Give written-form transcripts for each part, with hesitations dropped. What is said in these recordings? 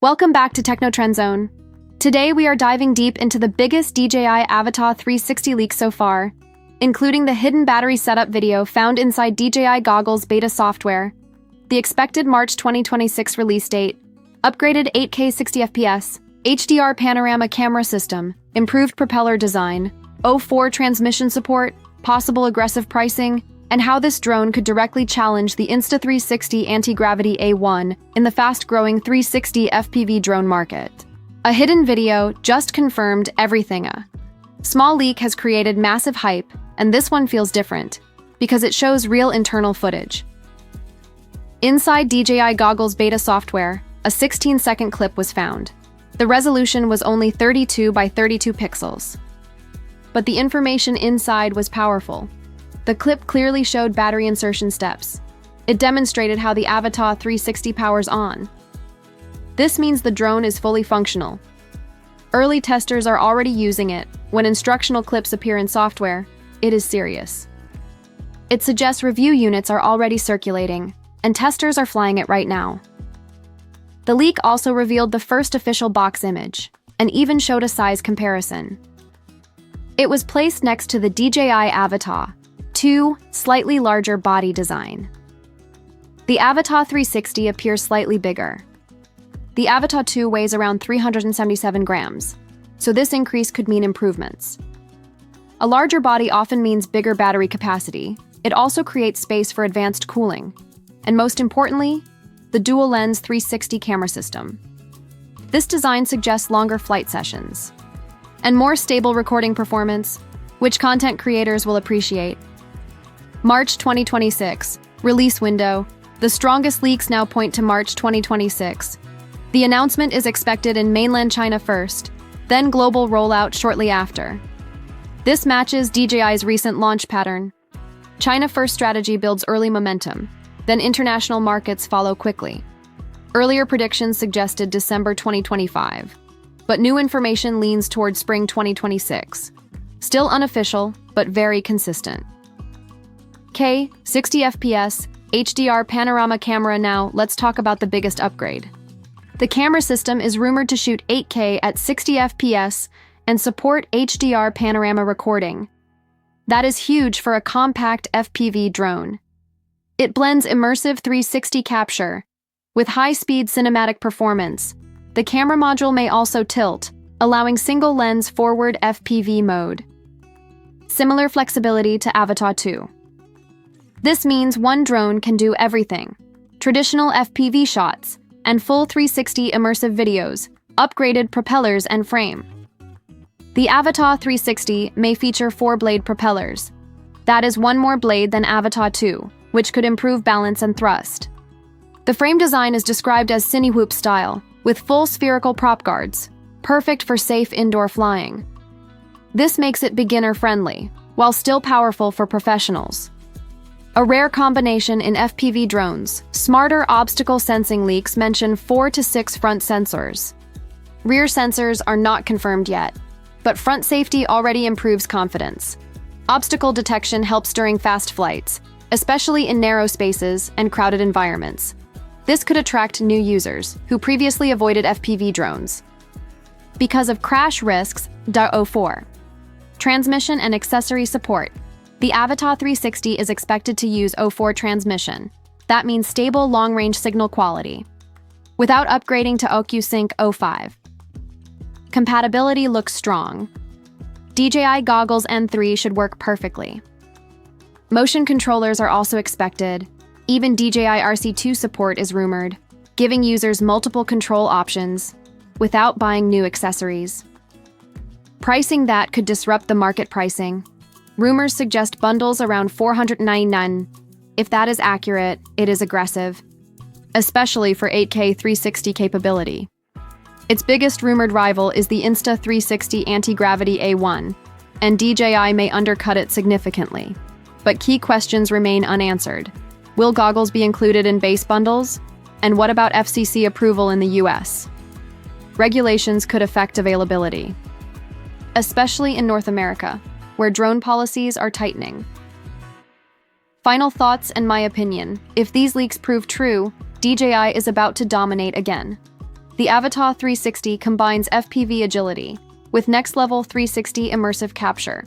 Welcome back to Techno Trend Zone. Today we are diving deep into the biggest DJI Avata 360 leak so far, including the hidden battery setup video found inside DJI Goggles beta software, the expected March 2026 release date, upgraded 8K 60fps, HDR panorama camera system, improved propeller design, O4 transmission support, possible aggressive pricing, and how this drone could directly challenge the Insta360 Antigravity A1 in the fast-growing 360 FPV drone market. A hidden video just confirmed everything. A small leak has created massive hype, and this one feels different, because it shows real internal footage. Inside DJI Goggles beta software, a 16-second clip was found. The resolution was only 32 by 32 pixels. But the information inside was powerful. The clip clearly showed battery insertion steps. It demonstrated how the Avata 360 powers on. This means the drone is fully functional. Early testers are already using it. When instructional clips appear in software, it is serious. It suggests review units are already circulating, and testers are flying it right now. The leak also revealed the first official box image, and even showed a size comparison. It was placed next to the DJI Avata 2, slightly larger body design. The Avata 360 appears slightly bigger. The Avata 2 weighs around 377 grams, so this increase could mean improvements. A larger body often means bigger battery capacity. It also creates space for advanced cooling. And most importantly, the dual-lens 360 camera system. This design suggests longer flight sessions and more stable recording performance, which content creators will appreciate. March 2026, release window. The strongest leaks now point to March 2026. The announcement is expected in mainland China first, then global rollout shortly after. This matches DJI's recent launch pattern. China-first strategy builds early momentum, then international markets follow quickly. Earlier predictions suggested December 2025, but new information leans toward spring 2026. Still unofficial, but very consistent. 60 FPS, HDR panorama camera. Now, let's talk about the biggest upgrade. The camera system is rumored to shoot 8K at 60 FPS and support HDR panorama recording. That is huge for a compact FPV drone. It blends immersive 360 capture with high-speed cinematic performance. The camera module may also tilt, allowing single-lens forward FPV mode. Similar flexibility to Avata 2. This means one drone can do everything: traditional FPV shots and full 360 immersive videos, upgraded propellers and frame. The Avata 360 may feature 4-blade propellers. That is one more blade than Avata 2, which could improve balance and thrust. The frame design is described as Cinewhoop style, with full spherical prop guards, perfect for safe indoor flying. This makes it beginner-friendly, while still powerful for professionals. A rare combination in FPV drones. Smarter obstacle sensing leaks mention 4 to 6 front sensors. Rear sensors are not confirmed yet, but front safety already improves confidence. Obstacle detection helps during fast flights, especially in narrow spaces and crowded environments. This could attract new users who previously avoided FPV drones. Because of crash risks, O4. Transmission and accessory support. The Avata 360 is expected to use O4 transmission. That means stable long-range signal quality, without upgrading to OcuSync O5. Compatibility looks strong. DJI Goggles N3 should work perfectly. Motion controllers are also expected. Even DJI RC2 support is rumored, giving users multiple control options without buying new accessories. Pricing that could disrupt the market pricing. Rumors suggest bundles around $499. If that is accurate, it is aggressive, especially for 8K 360 capability. Its biggest rumored rival is the Insta360 Antigravity A1, and DJI may undercut it significantly. But key questions remain unanswered. Will goggles be included in base bundles? And what about FCC approval in the US? Regulations could affect availability, especially in North America, where drone policies are tightening. Final thoughts and my opinion. If these leaks prove true, DJI is about to dominate again. The Avata 360 combines FPV agility with next-level 360 immersive capture.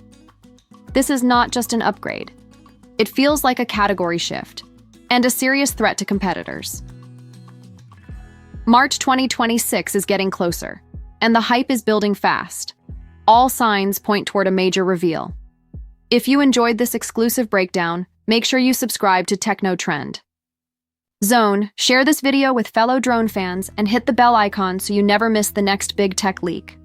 This is not just an upgrade. It feels like a category shift and a serious threat to competitors. March 2026 is getting closer, and the hype is building fast. All signs point toward a major reveal. If you enjoyed this exclusive breakdown, make sure you subscribe to Techno Trend Zone, share this video with fellow drone fans, and hit the bell icon so you never miss the next big tech leak.